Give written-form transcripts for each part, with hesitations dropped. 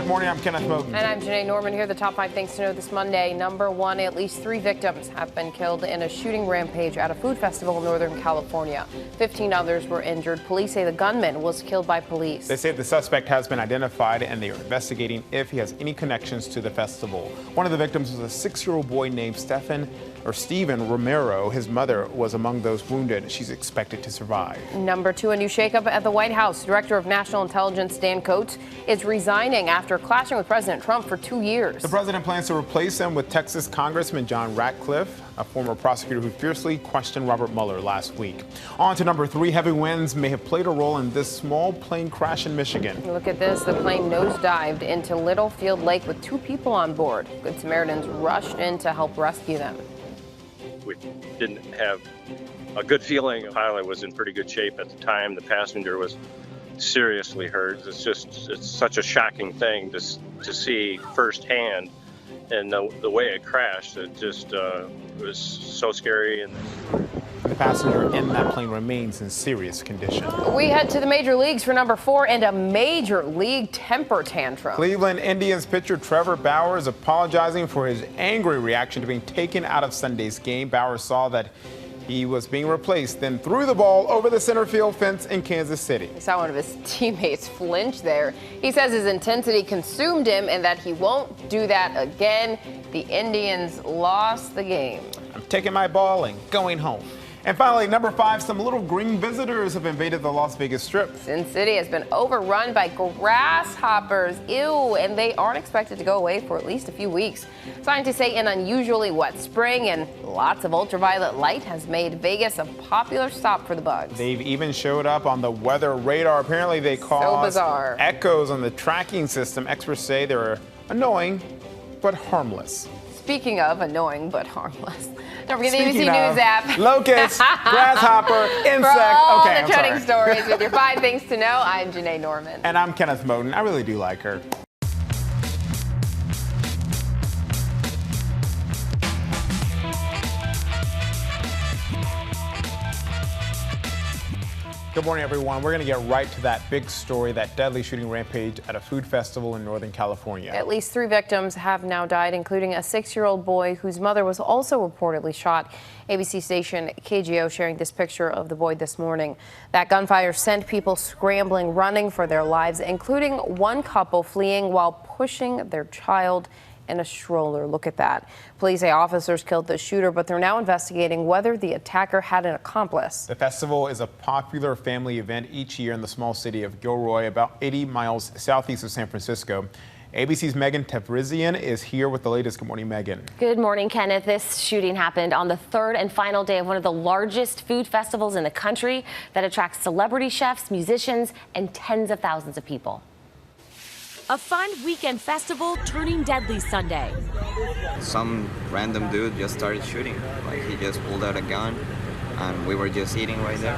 Good morning, I'm Kenneth Moten. And I'm Janae Norman. Here are the top 5 things to know this Monday. Number 1, at least 3 victims have been killed in a shooting rampage at a food festival in Northern California. 15 others were injured. Police say the gunman was killed by police. They say the suspect has been identified and they are investigating if he has any connections to the festival. One of the victims was a 6-year-old boy named Steven Romero. His mother was among those wounded. She's expected to survive. Number 2, a new shakeup at the White House. Director of National Intelligence Dan Coats is resigning after clashing with President Trump for 2 years. The president plans to replace him with Texas Congressman John Ratcliffe, a former prosecutor who fiercely questioned Robert Mueller last week. On to number 3, heavy winds may have played a role in this small plane crash in Michigan. Look at this. The plane nosedived into Littlefield Lake with 2 people on board. Good Samaritans rushed in to help rescue them. We didn't have a good feeling. The pilot was in pretty good shape at the time. The passenger was seriously hurt. It's such a shocking thing to see firsthand, and the way it crashed, it just was so scary. And the passenger in that plane remains in serious condition. We head to the major leagues for number 4 and a major league temper tantrum. Cleveland Indians pitcher Trevor Bauer is apologizing for his angry reaction to being taken out of Sunday's game. Bauer saw that he was being replaced, then threw the ball over the center field fence in Kansas City. He saw one of his teammates flinch there. He says his intensity consumed him and that he won't do that again. The Indians lost the game. I'm taking my ball and going home. And finally, number 5, some little green visitors have invaded the Las Vegas Strip. Sin City has been overrun by grasshoppers. Ew, and they aren't expected to go away for at least a few weeks. Scientists say an unusually wet spring and lots of ultraviolet light has made Vegas a popular stop for the bugs. They've even showed up on the weather radar. Apparently they cause echoes on the tracking system. Experts say they're annoying but harmless. Speaking of annoying but harmless, don't forget the ABC News app. Locust, grasshopper, insect. For all okay, the trending stories with your 5 things to know, I'm Janae Norman. And I'm Kenneth Moten. I really do like her. Good morning, everyone. We're going to get right to that big story, that deadly shooting rampage at a food festival in Northern California. At least 3 victims have now died, including a 6-year-old boy whose mother was also reportedly shot. ABC station KGO sharing this picture of the boy this morning. That gunfire sent people scrambling, running for their lives, including one couple fleeing while pushing their child in a stroller. Look at that. Police say officers killed the shooter, but they're now investigating whether the attacker had an accomplice. The festival is a popular family event each year in the small city of Gilroy, about 80 miles southeast of San Francisco. ABC's Meghan Tevrizian is here with the latest. Good morning, Meghan. Good morning, Kenneth. This shooting happened on the 3rd and final day of one of the largest food festivals in the country that attracts celebrity chefs, musicians, and tens of thousands of people. A fun weekend festival turning deadly Sunday. Some random dude just started shooting. Like, he just pulled out a gun and we were just eating right there.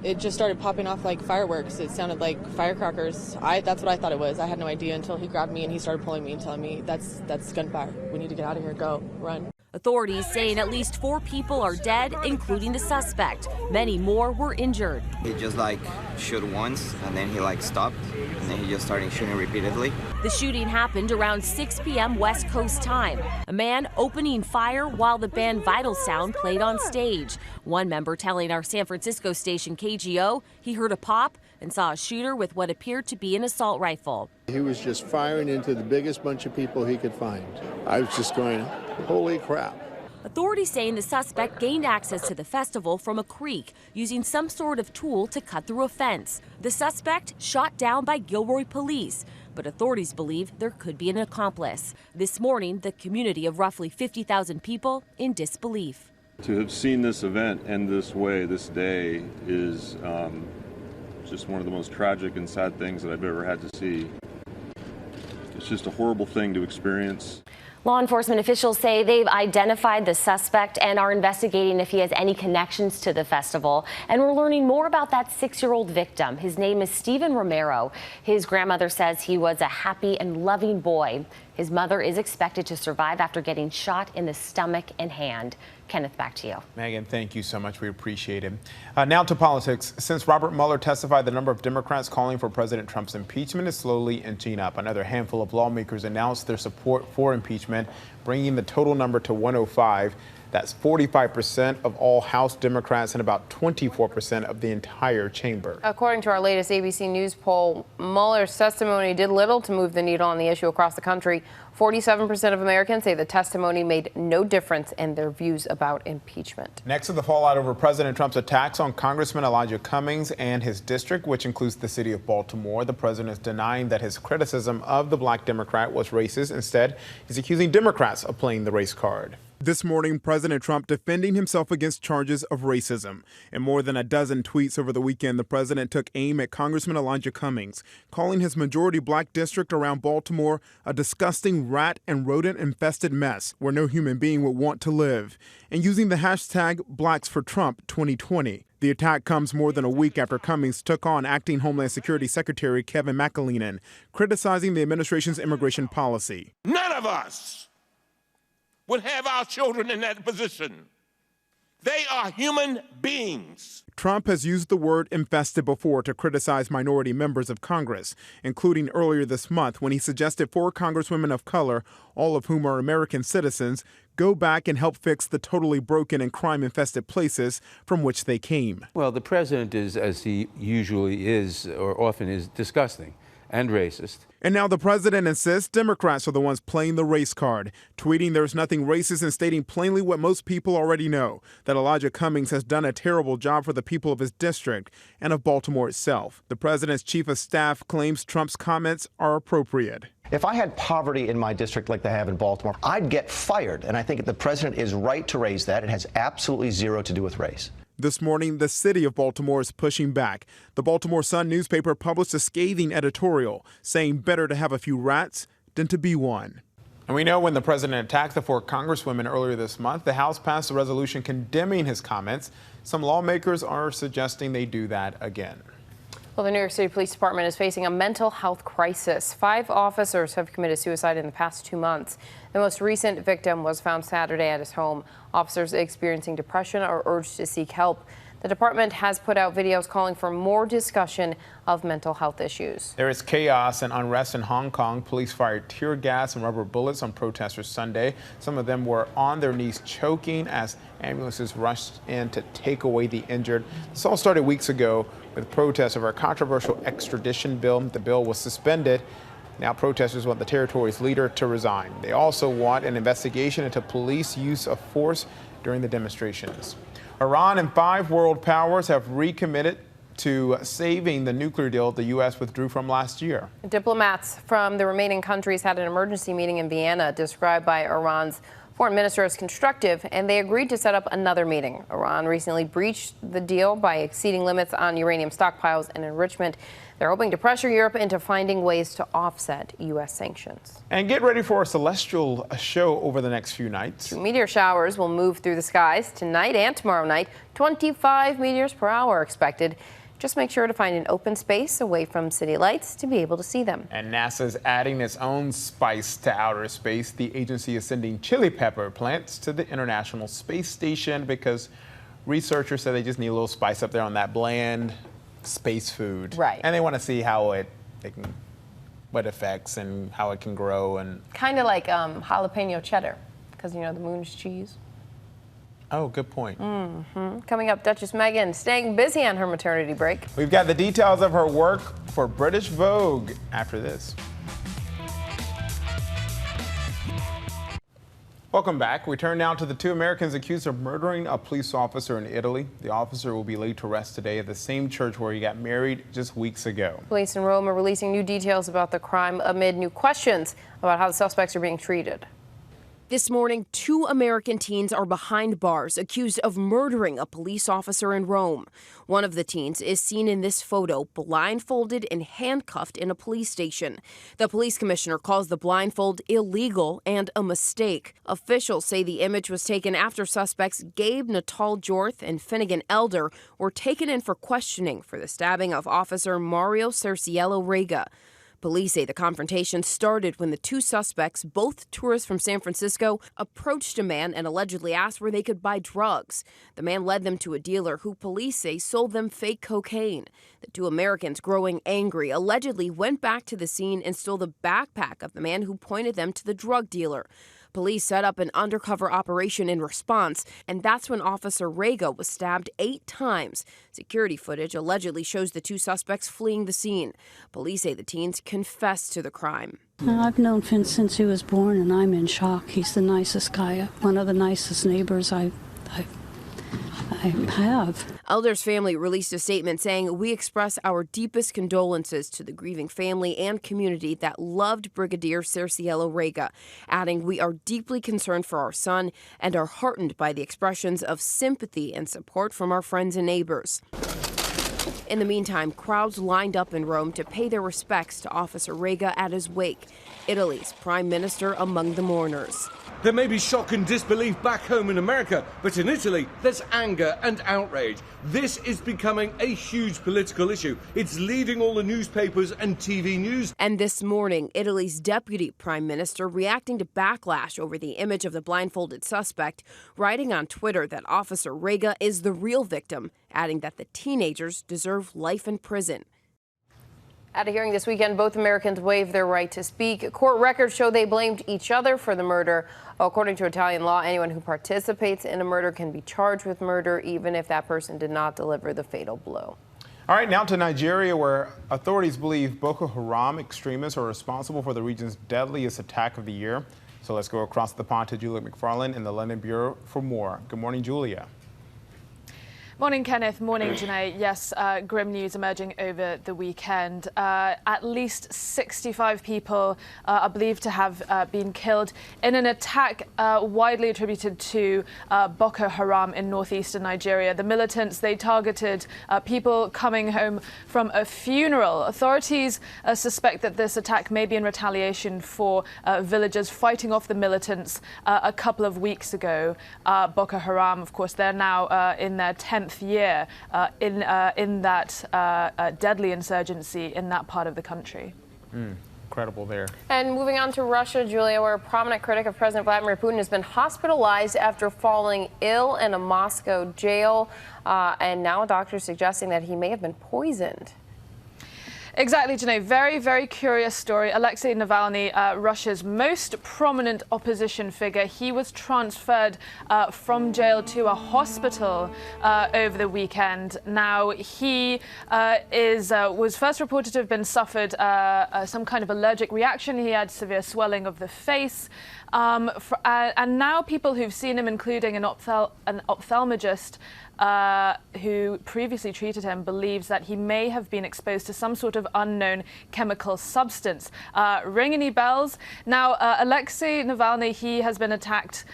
It just started popping off like fireworks. It sounded like firecrackers. That's what I thought it was. I had no idea until he grabbed me and he started pulling me and telling me that's gunfire. We need to get out of here. Go, run. Authorities saying at least 4 people are dead, including the suspect. Many more were injured. He just shoot once and then he stopped and then he just started shooting repeatedly. The shooting happened around 6 p.m. West Coast time. A man opening fire while the band Vital Sound played on stage. One member telling our San Francisco station KGO he heard a pop and saw a shooter with what appeared to be an assault rifle. He was just firing into the biggest bunch of people he could find. I was just going, holy crap. Authorities saying the suspect gained access to the festival from a creek using some sort of tool to cut through a fence. The suspect shot down by Gilroy police, but authorities believe there could be an accomplice. This morning, the community of roughly 50,000 people in disbelief. To have seen this event end this way, this day, is just one of the most tragic and sad things that I've ever had to see. It's just a horrible thing to experience. Law enforcement officials say they've identified the suspect and are investigating if he has any connections to the festival. And we're learning more about that 6-year-old victim. His name is Steven Romero. His grandmother says he was a happy and loving boy. His mother is expected to survive after getting shot in the stomach and hand. Kenneth, back to you. Meghan, thank you so much. We appreciate it. Now to politics. Since Robert Mueller testified, the number of Democrats calling for President Trump's impeachment is slowly inching up. Another handful of lawmakers announced their support for impeachment, bringing the total number to 105. That's 45% of all House Democrats and about 24% of the entire chamber. According to our latest ABC News poll, Mueller's testimony did little to move the needle on the issue across the country. 47% of Americans say the testimony made no difference in their views about impeachment. Next to the fallout over President Trump's attacks on Congressman Elijah Cummings and his district, which includes the city of Baltimore, the president is denying that his criticism of the black Democrat was racist. Instead, he's accusing Democrats of playing the race card. This morning, President Trump defending himself against charges of racism. In more than a dozen tweets over the weekend, the president took aim at Congressman Elijah Cummings, calling his majority black district around Baltimore a disgusting rat and rodent-infested mess where no human being would want to live, and using the hashtag #BlacksForTrump2020. The attack comes more than a week after Cummings took on acting Homeland Security Secretary Kevin McAleenan, criticizing the administration's immigration policy. None of us would have our children in that position. They are human beings. Trump has used the word infested before to criticize minority members of Congress, including earlier this month when he suggested 4 congresswomen of color, all of whom are American citizens, go back and help fix the totally broken and crime-infested places from which they came. Well, the president is, as he usually is or often is, disgusting and racist. And now the president insists Democrats are the ones playing the race card, tweeting there's nothing racist and stating plainly what most people already know, that Elijah Cummings has done a terrible job for the people of his district and of Baltimore itself. The president's chief of staff claims Trump's comments are appropriate. If I had poverty in my district like they have in Baltimore, I'd get fired. And I think the president is right to raise that. It has absolutely zero to do with race. This morning, the city of Baltimore is pushing back. The Baltimore Sun newspaper published a scathing editorial saying better to have a few rats than to be one. And we know when the president attacked the 4 congresswomen earlier this month, the House passed a resolution condemning his comments. Some lawmakers are suggesting they do that again. Well, the New York City Police Department is facing a mental health crisis. 5 officers have committed suicide in the past 2 months. The most recent victim was found Saturday at his home. Officers experiencing depression are urged to seek help. The department has put out videos calling for more discussion of mental health issues. There is chaos and unrest in Hong Kong. Police fired tear gas and rubber bullets on protesters Sunday. Some of them were on their knees choking as ambulances rushed in to take away the injured. This all started weeks ago with protests over a controversial extradition bill. The bill was suspended. Now protesters want the territory's leader to resign. They also want an investigation into police use of force during the demonstrations. Iran and 5 world powers have recommitted to saving the nuclear deal the U.S. withdrew from last year. Diplomats from the remaining countries had an emergency meeting in Vienna described by Iran's foreign minister as constructive, and they agreed to set up another meeting. Iran recently breached the deal by exceeding limits on uranium stockpiles and enrichment. They're hoping to pressure Europe into finding ways to offset U.S. sanctions. And get ready for a celestial show over the next few nights. 2 meteor showers will move through the skies tonight and tomorrow night. 25 meteors per hour expected. Just make sure to find an open space away from city lights to be able to see them. And NASA's adding its own spice to outer space. The agency is sending chili pepper plants to the International Space Station because researchers say they just need a little spice up there on that bland space food. Right. And they want to see how what affects and how it can grow. And kind of like jalapeno cheddar, because, you know, the moon's cheese. Oh, good point. Coming up, Duchess Meghan staying busy on her maternity break. We've got the details of her work for British Vogue after this. Welcome back. We turn now to the 2 Americans accused of murdering a police officer in Italy. The officer will be laid to rest today at the same church where he got married just weeks ago. Police in Rome are releasing new details about the crime amid new questions about how the suspects are being treated. This morning, 2 American teens are behind bars accused of murdering a police officer in Rome. One of the teens is seen in this photo blindfolded and handcuffed in a police station. The police commissioner calls the blindfold illegal and a mistake. Officials say the image was taken after suspects Gabe Natal Jorth and Finnegan Elder were taken in for questioning for the stabbing of Officer Mario Cerciello Rega. Police say the confrontation started when the two suspects, both tourists from San Francisco, approached a man and allegedly asked where they could buy drugs. The man led them to a dealer who police say sold them fake cocaine. The two Americans, growing angry, allegedly went back to the scene and stole the backpack of the man who pointed them to the drug dealer. Police set up an undercover operation in response, and that's when Officer Rega was stabbed 8 times. Security footage allegedly shows the two suspects fleeing the scene. Police say the teens confessed to the crime. I've known Finn since he was born, and I'm in shock. He's the nicest guy, one of the nicest neighbors I have. Elder's family released a statement saying, "We express our deepest condolences to the grieving family and community that loved Brigadier Cercielo Rega," adding, "We are deeply concerned for our son and are heartened by the expressions of sympathy and support from our friends and neighbors." In the meantime, crowds lined up in Rome to pay their respects to Officer Rega at his wake. Italy's prime minister among the mourners. There may be shock and disbelief back home in America, but in Italy, there's anger and outrage. This is becoming a huge political issue. It's leading all the newspapers and TV news. And this morning, Italy's deputy prime minister reacting to backlash over the image of the blindfolded suspect, writing on Twitter that Officer Rega is the real victim, adding that the teenagers deserve life in prison. At a hearing this weekend, both Americans waived their right to speak. Court records show they blamed each other for the murder. According to Italian law, anyone who participates in a murder can be charged with murder, even if that person did not deliver the fatal blow. All right, now to Nigeria, where authorities believe Boko Haram extremists are responsible for the region's deadliest attack of the year. So let's go across the pond to Julia McFarlane in the London Bureau for more. Good morning, Julia. Morning, Kenneth. Morning, Janae. Yes, grim news emerging over the weekend. At least 65 people are believed to have been killed in an attack widely attributed to Boko Haram in northeastern Nigeria. The militants, they targeted people coming home from a funeral. Authorities suspect that this attack may be in retaliation for villagers fighting off the militants a couple of weeks ago. Boko Haram, of course, they're now in their 10th year in that deadly insurgency in that part of the country. Incredible there. And moving on to Russia, Julia, where a prominent critic of President Vladimir Putin has been hospitalized after falling ill in a Moscow jail. And now a doctor is suggesting that he may have been poisoned. Exactly, Janae. Very, very curious story. Alexey Navalny, Russia's most prominent opposition figure, he was transferred from jail to a hospital over the weekend. Now, he was first reported to have been suffered some kind of allergic reaction. He had severe swelling of the face. And now people who've seen him, including an ophthalmologist, who previously treated him, believes that he may have been exposed to some sort of unknown chemical substance. Ring any bells? Now, Alexey Navalny, he has been attacked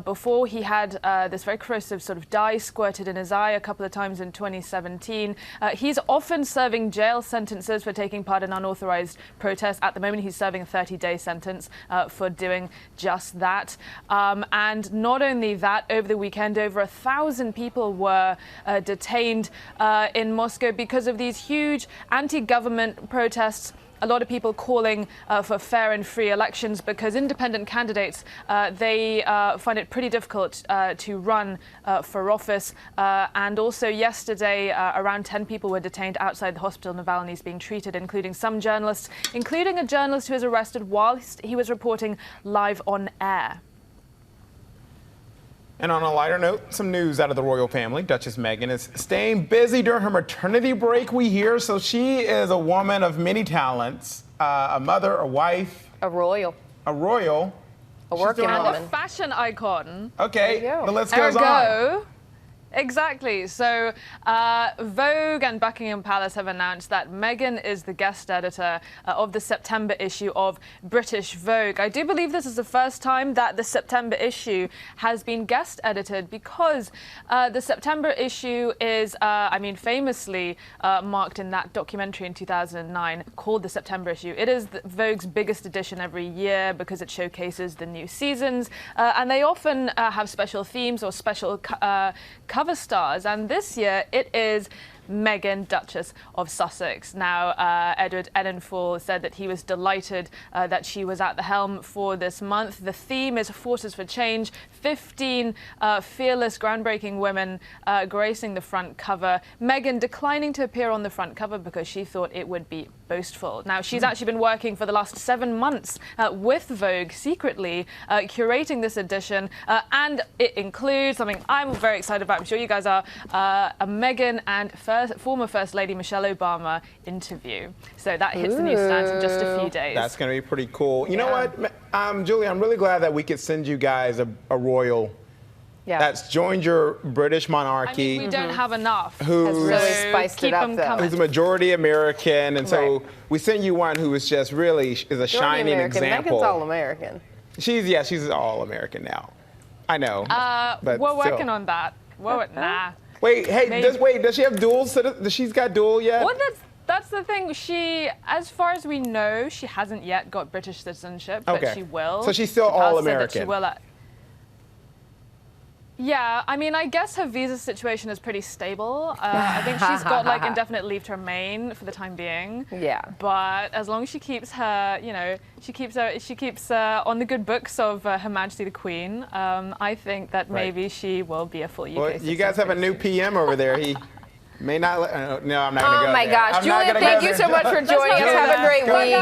before. He had this very corrosive sort of dye squirted in his eye a couple of times in 2017. He's often serving jail sentences for taking part in unauthorized protests. At the moment, he's serving a 30-day sentence for doing just that. And not only that, over the weekend, over 1,000 people were detained in Moscow because of these huge anti-government protests. A lot of people calling for fair and free elections because independent candidates, they find it pretty difficult to run for office. And also yesterday, around 10 people were detained outside the hospital Navalny is being treated, including some journalists, including a journalist who was arrested whilst he was reporting live on air. And on a lighter note, some news out of the royal family. Duchess Meghan is staying busy during her maternity break, we hear. So she is a woman of many talents, a mother, a wife. A royal. A royal. A working woman. And a fashion icon. Okay, the list goes on. Exactly. So Vogue and Buckingham Palace have announced that Meghan is the guest editor of the September issue of British Vogue. I do believe this is the first time that the September issue has been guest edited because the September issue is, famously marked in that documentary in 2009 called the September issue. It is Vogue's biggest edition every year because it showcases the new seasons, and they often have special themes or special cover stars, and this year it is Meghan, Duchess of Sussex. Now, Edward Enninful said that he was delighted that she was at the helm for this month. The theme is Forces for Change. 15 fearless, groundbreaking women gracing the front cover. Meghan declining to appear on the front cover because she thought it would be boastful. Now, she's actually been working for the last 7 months with Vogue secretly, curating this edition, and it includes something I'm very excited about. I'm sure you guys are, a Meghan and former First Lady Michelle Obama interview. So that hits the newsstands in just a few days. That's going to be pretty cool. You know what, Julie, I'm really glad that we could send you guys a royal that's joined your British monarchy. I mean, we don't have enough. Who's really spiced it up, though. Who's a majority American, and so we sent you one who is just really is a shining example. Meghan's all American. She's all American now. I know. But we're working on that. Nah. Wait, hey, does she have dual? She's got dual yet? Well, that's the thing. She, as far as we know, she hasn't yet got British citizenship, but she will. So she's still all American. She will. Yeah, I mean, I guess her visa situation is pretty stable. I think she's got like indefinite leave to remain for the time being. Yeah. But as long as she keeps her, she keeps on the good books of Her Majesty the Queen, I think that maybe she will be a full UK citizen. You guys have a new PM over there. He may not. No, I'm not going to go there. Oh my gosh, Julia, thank you so much for joining us. Have a great week.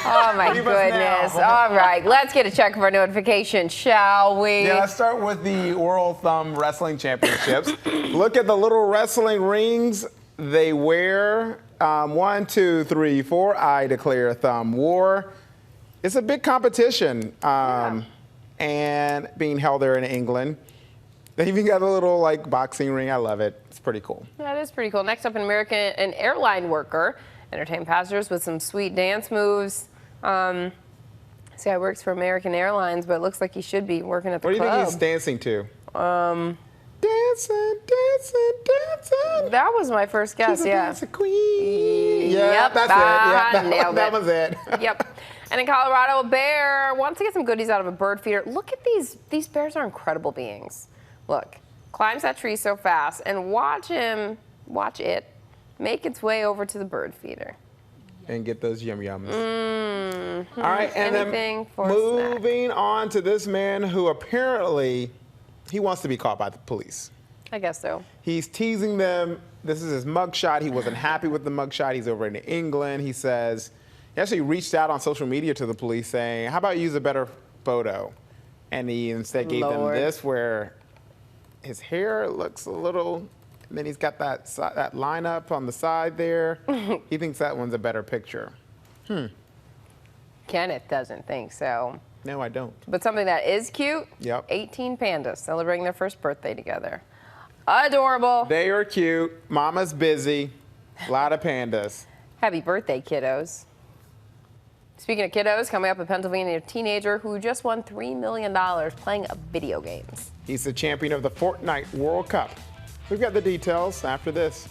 Oh my goodness. All right, let's get a check of our notifications, shall we? Yeah, let's start with the World Thumb Wrestling Championships. Look at the little wrestling rings they wear. 1, 2, 3, 4. I declare thumb war. It's a big competition, and being held there in England. They even got a little like boxing ring. I love it. It's pretty cool. Yeah, it is pretty cool. Next up, an airline worker entertained passengers with some sweet dance moves. This guy works for American Airlines, but it looks like he should be working at the club. What do you think he's dancing to? Dancing. That was my first guess. She's a queen. Yep, that's it. Yeah, nailed that it. was it. Yep. And in Colorado, a bear wants to get some goodies out of a bird feeder. Look at these. These bears are incredible beings. Look, climbs that tree so fast, and watch it make its way over to the bird feeder. And get those yum-yums. Mm-hmm. All right, and then moving on to this man who apparently, he wants to be caught by the police. I guess so. He's teasing them. This is his mugshot. He wasn't happy with the mugshot. He's over in England. He says, he actually reached out on social media to the police saying, how about you use a better photo? And he instead gave them this where his hair looks a little, and then he's got that line up on the side there. He thinks that one's a better picture. Kenneth doesn't think so. No, I don't. But something that is cute, 18 pandas celebrating their first birthday together. Adorable. They are cute. Mama's busy. A lot of pandas. Happy birthday, kiddos. Speaking of kiddos, coming up, a Pennsylvania teenager who just won $3 million playing video games. He's the champion of the Fortnite World Cup. We've got the details after this.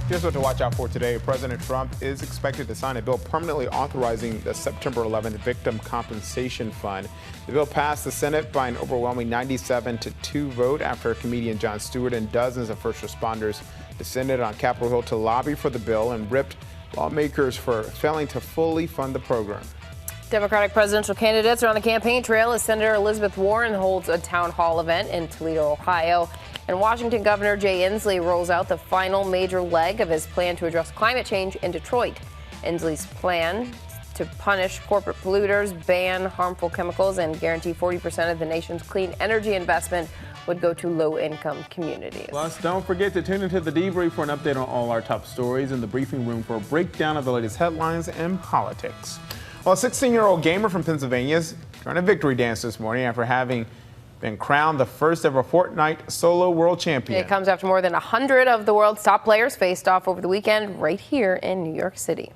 Here's what to watch out for today. President Trump is expected to sign a bill permanently authorizing the September 11th Victim Compensation Fund. The bill passed the Senate by an overwhelming 97-2 vote after comedian Jon Stewart and dozens of first responders descended on Capitol Hill to lobby for the bill and ripped lawmakers for failing to fully fund the program. Democratic presidential candidates are on the campaign trail as Senator Elizabeth Warren holds a town hall event in Toledo, Ohio. And Washington Governor Jay Inslee rolls out the final major leg of his plan to address climate change in Detroit. Inslee's plan to punish corporate polluters, ban harmful chemicals, and guarantee 40% of the nation's clean energy investment would go to low-income communities. Plus, don't forget to tune into The Debrief for an update on all our top stories and the briefing room for a breakdown of the latest headlines and politics. Well, a 16-year-old gamer from Pennsylvania is trying a victory dance this morning after having been crowned the first ever Fortnite solo world champion. It comes after more than 100 of the world's top players faced off over the weekend right here in New York City.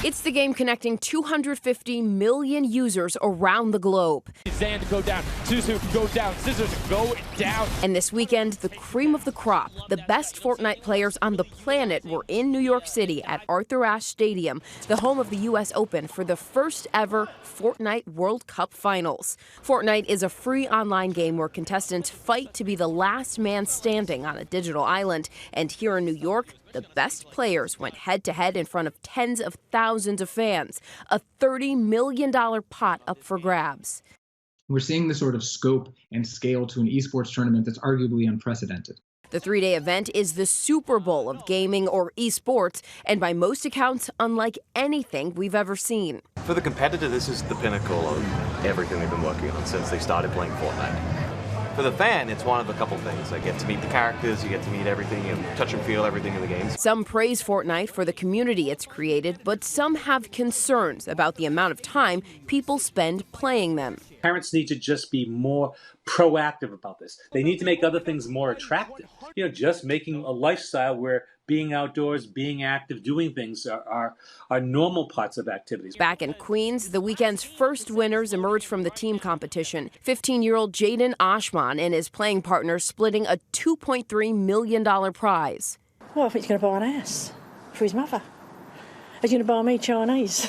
It's the game connecting 250 million users around the globe. Zan to go down, Suzu go down, Scissors go down. And this weekend, the cream of the crop, the best Fortnite players on the planet were in New York City at Arthur Ashe Stadium, the home of the U.S. Open, for the first ever Fortnite World Cup finals. Fortnite is a free online game where contestants fight to be the last man standing on a digital island. And here in New York, the best players went head-to-head in front of tens of thousands of fans. A $30 million pot up for grabs. We're seeing the sort of scope and scale to an esports tournament that's arguably unprecedented. The three-day event is the Super Bowl of gaming or esports, and by most accounts, unlike anything we've ever seen. For the competitor, this is the pinnacle of everything they've been working on since they started playing Fortnite. For the fan, it's one of a couple things. I get to meet the characters, you get to meet everything, you touch and feel everything in the games. Some praise Fortnite for the community it's created, but some have concerns about the amount of time people spend playing them. Parents need to just be more proactive about this. They need to make other things more attractive. Just making a lifestyle where being outdoors, being active, doing things are normal parts of activities. Back in Queens, the weekend's first winners emerged from the team competition. 15-year-old Jaden Oshman and his playing partner splitting a $2.3 million prize. Well, I think he's going to buy an house for his mother. He's going to buy me Chinese.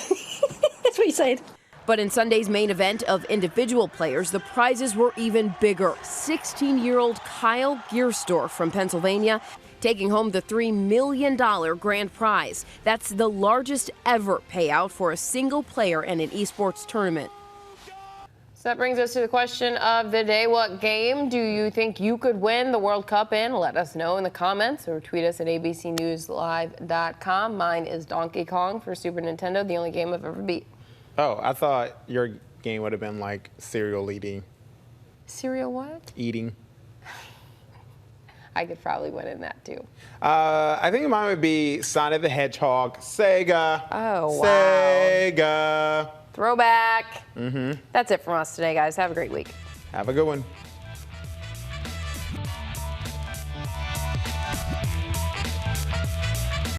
That's what he said. But in Sunday's main event of individual players, the prizes were even bigger. 16-year-old Kyle Gearsdorf from Pennsylvania taking home the $3 million grand prize. That's the largest ever payout for a single player in an esports tournament. So that brings us to the question of the day. What game do you think you could win the World Cup in? Let us know in the comments or tweet us at abcnewslive.com. Mine is Donkey Kong for Super Nintendo, the only game I've ever beat. Oh, I thought your game would have been like cereal eating. Cereal what? Eating. I could probably win in that too. I think mine would be Sonic the Hedgehog, Sega. Oh, wow. Sega. Throwback. That's it from us today, guys. Have a great week. Have a good one.